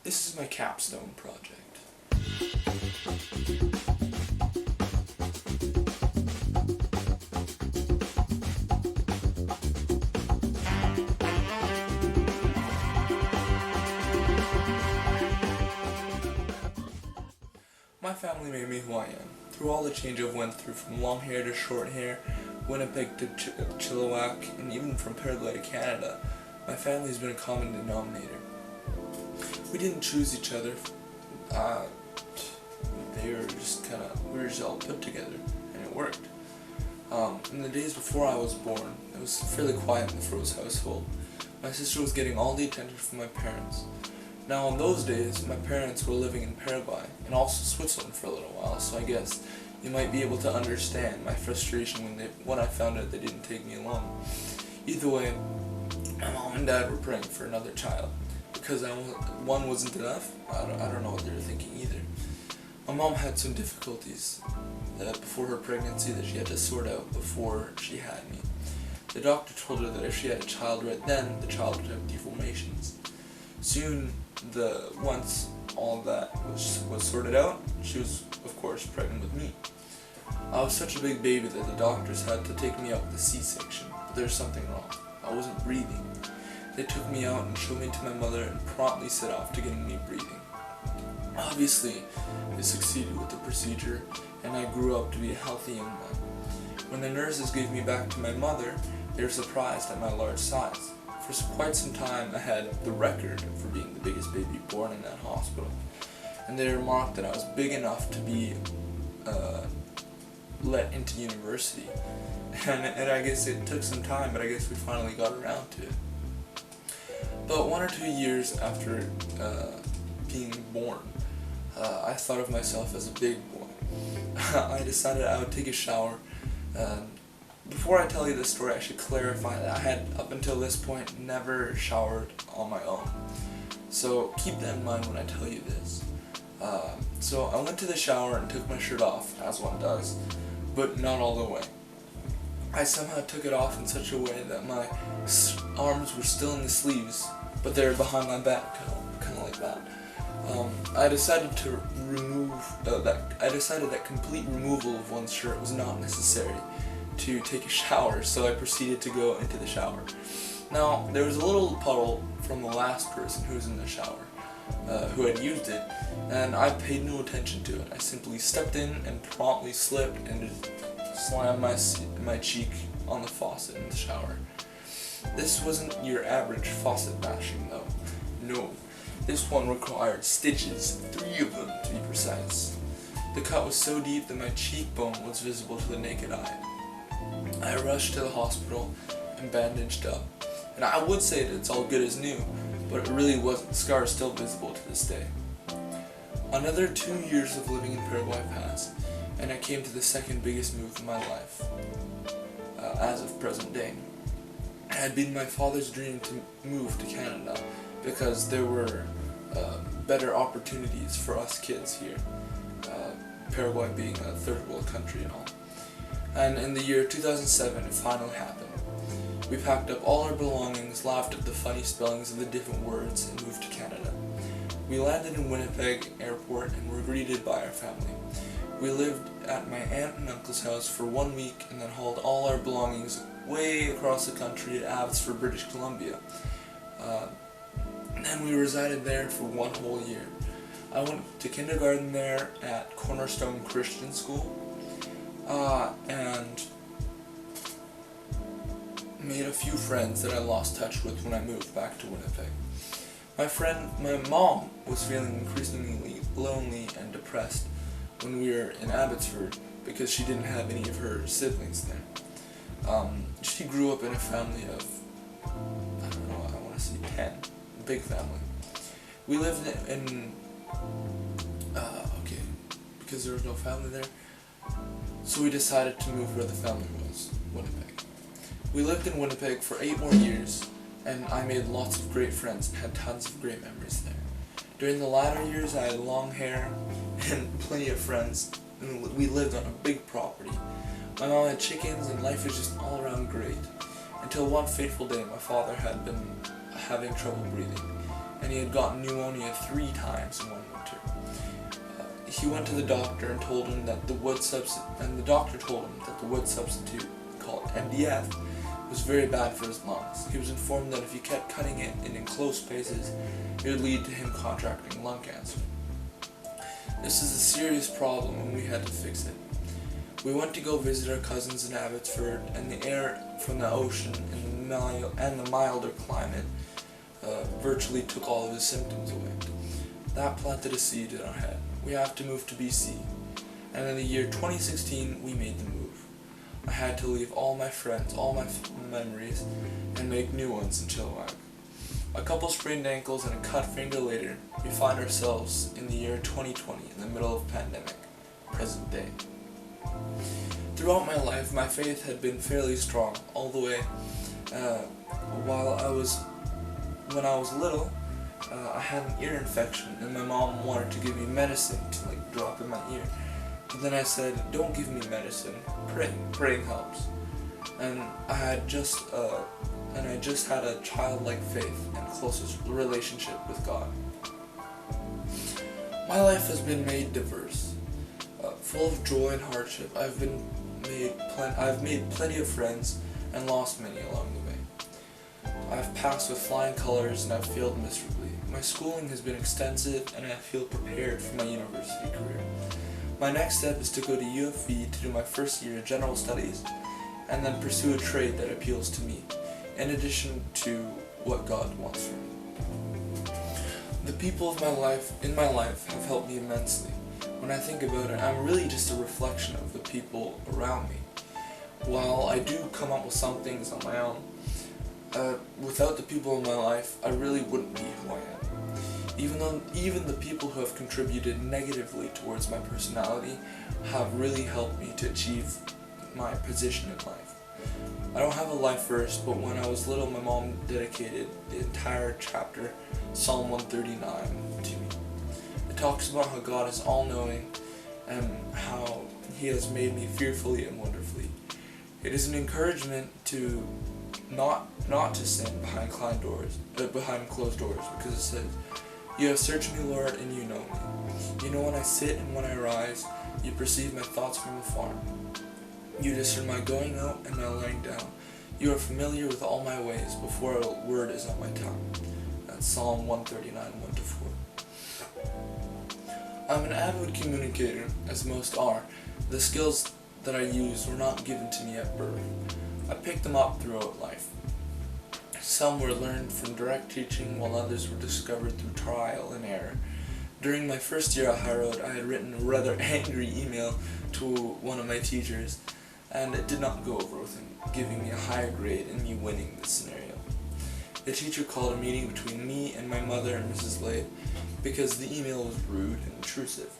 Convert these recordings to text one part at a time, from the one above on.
This is my Capstone Project. My family made me who I am. Through all the change I've went through, from long hair to short hair, Winnipeg to Chilliwack, and even from Paraguay to Canada, my family has been a common denominator. We didn't choose each other. We were just all put together, and it worked. In the days before I was born, it was fairly quiet in the Froze household. My sister was getting all the attention from my parents. Now, in those days, my parents were living in Paraguay and also Switzerland for a little while, so I guess you might be able to understand my frustration when I found out they didn't take me along. Either way, my mom and dad were praying for another child. Because one wasn't enough, I don't know what they were thinking either. My mom had some difficulties before her pregnancy that she had to sort out before she had me. The doctor told her that if she had a child right then, the child would have deformations. Soon, once all that was sorted out, she was, of course, pregnant with me. I was such a big baby that the doctors had to take me out with a C-section, but there was something wrong. I wasn't breathing. They took me out and showed me to my mother and promptly set off to getting me breathing. Obviously, they succeeded with the procedure, and I grew up to be a healthy young man. When the nurses gave me back to my mother, they were surprised at my large size. For quite some time, I had the record for being the biggest baby born in that hospital, and they remarked that I was big enough to be let into university. And I guess it took some time, but I guess we finally got around to it. But 1 or 2 years after being born, I thought of myself as a big boy. I decided I would take a shower. Before I tell you this story, I should clarify that I had, up until this point, never showered on my own. So keep that in mind when I tell you this. So I went to the shower and took my shirt off, as one does, but not all the way. I somehow took it off in such a way that my arms were still in the sleeves, but they were behind my back, kind of like that. I decided that complete removal of one's shirt was not necessary to take a shower, so I proceeded to go into the shower. Now, there was a little puddle from the last person who was in the shower, who had used it, and I paid no attention to it. I simply stepped in and promptly slipped and just slammed my cheek on the faucet in the shower. This wasn't your average faucet bashing though. No, this one required stitches, 3 of them to be precise. The cut was so deep that my cheekbone was visible to the naked eye. I rushed to the hospital and bandaged up, and I would say that it's all good as new, but it really wasn't. The scar is still visible to this day. Another 2 years of living in Paraguay passed, and I came to the second biggest move in my life, as of present day. It had been my father's dream to move to Canada because there were better opportunities for us kids here, Paraguay being a third world country and all. And in the year 2007 it finally happened. We packed up all our belongings, laughed at the funny spellings of the different words, and moved to Canada. We landed in Winnipeg Airport and were greeted by our family. We lived at my aunt and uncle's house for 1 week and then hauled all our belongings way across the country to Abbotsford, British Columbia. And then we resided there for 1 whole year. I went to kindergarten there at Cornerstone Christian School, and made a few friends that I lost touch with when I moved back to Winnipeg. My mom was feeling increasingly lonely and depressed when we were in Abbotsford because she didn't have any of her siblings there. She grew up in a family of, I want to say 10, a big family. We lived because there was no family there, so we decided to move where the family was, Winnipeg. We lived in Winnipeg for 8 more years, and I made lots of great friends and had tons of great memories there. During the latter years, I had long hair and plenty of friends, and we lived on a big property. My mom had chickens, and life was just all around great. Until one fateful day, my father had been having trouble breathing. and he had gotten pneumonia 3 times in one winter. He went to the doctor and told him that the wood substitute called MDF was very bad for his lungs. He was informed that if he kept cutting it in enclosed spaces, it would lead to him contracting lung cancer. This is a serious problem and we had to fix it. We went to go visit our cousins in Abbotsford, and the air from the ocean and the milder climate virtually took all of his symptoms away. That planted a seed in our head. We have to move to BC. And in the year 2016, we made the move. I had to leave all my friends, all my memories, and make new ones in Chilliwack. A couple sprained ankles and a cut finger later, we find ourselves in the year 2020, in the middle of pandemic, present day. Throughout my life, my faith had been fairly strong, all the way. When I was little, I had an ear infection, and my mom wanted to give me medicine to drop in my ear. But then I said, "Don't give me medicine. Pray. Praying helps." And I just had a childlike faith and closest relationship with God. My life has been made diverse, full of joy and hardship. I've made plenty of friends and lost many along the way. I've passed with flying colors and I've failed miserably. My schooling has been extensive and I feel prepared for my university career. My next step is to go to UFV to do my first year of general studies and then pursue a trade that appeals to me, in addition to what God wants from me. The people in my life have helped me immensely. When I think about it, I'm really just a reflection of the people around me. While I do come up with some things on my own, without the people in my life, I really wouldn't be who I am. Even the people who have contributed negatively towards my personality have really helped me to achieve my position in life. I don't have a life verse, but when I was little, my mom dedicated the entire chapter, Psalm 139, to me. It talks about how God is all-knowing and how He has made me fearfully and wonderfully. It is an encouragement to not to sin behind closed doors, because it says, "You have searched me, Lord, and you know me. You know when I sit and when I rise. You perceive my thoughts from afar. You discern my going out and my lying down. You are familiar with all my ways before a word is on my tongue." That's Psalm 139, 1-4. I'm an avid communicator, as most are. The skills that I use were not given to me at birth. I picked them up throughout life. Some were learned from direct teaching, while others were discovered through trial and error. During my first year at Harrod, I had written a rather angry email to one of my teachers, and it did not go over with him giving me a higher grade and me winning this scenario. The teacher called a meeting between me and my mother and Mrs. Lade because the email was rude and intrusive.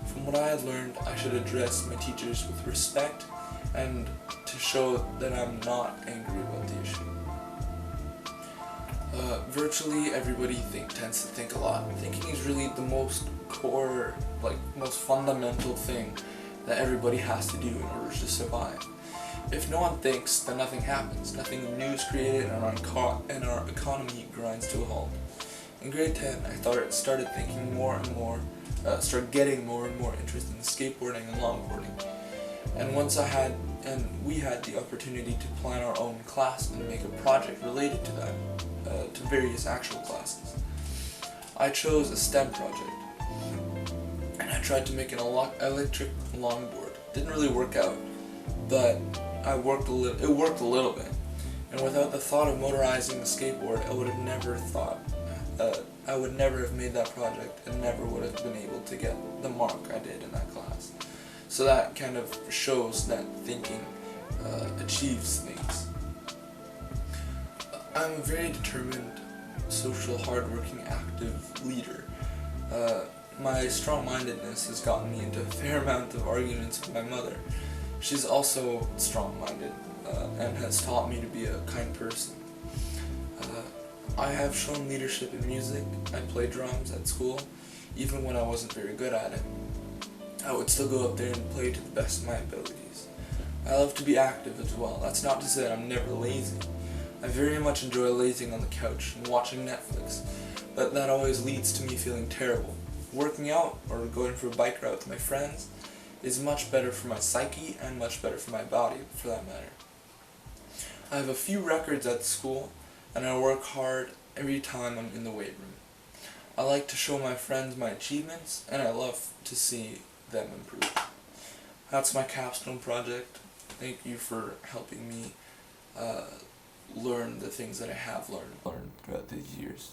From what I had learned, I should address my teachers with respect and to show that I'm not angry about the issue. Virtually everybody tends to think a lot. Thinking is really the most core, most fundamental thing that everybody has to do in order to survive. If no one thinks, then nothing happens. Nothing new is created, and our economy grinds to a halt. In grade 10, I started thinking more and more, started getting more and more interested in skateboarding and longboarding. And we had the opportunity to plan our own class and make a project related to that, to various actual classes. I chose a STEM project, and I tried to make an electric longboard. Didn't really work out, but it worked a little bit. And without the thought of motorizing a skateboard, I would never have made that project and never would have been able to get the mark I did in that class. So that kind of shows that thinking achieves things. I'm a very determined, social, hardworking, active leader. My strong-mindedness has gotten me into a fair amount of arguments with my mother. She's also strong-minded and has taught me to be a kind person. I have shown leadership in music. I played drums at school, even when I wasn't very good at it. I would still go up there and play to the best of my abilities. I love to be active as well. That's not to say that I'm never lazy. I very much enjoy lazing on the couch and watching Netflix. but that always leads to me feeling terrible. Working out or going for a bike ride with my friends is much better for my psyche and much better for my body, for that matter. I have a few records at school, and I work hard every time I'm in the weight room. I like to show my friends my achievements, and I love to see them improve. That's my Capstone Project. Thank you for helping me learn the things that I have learned throughout these years.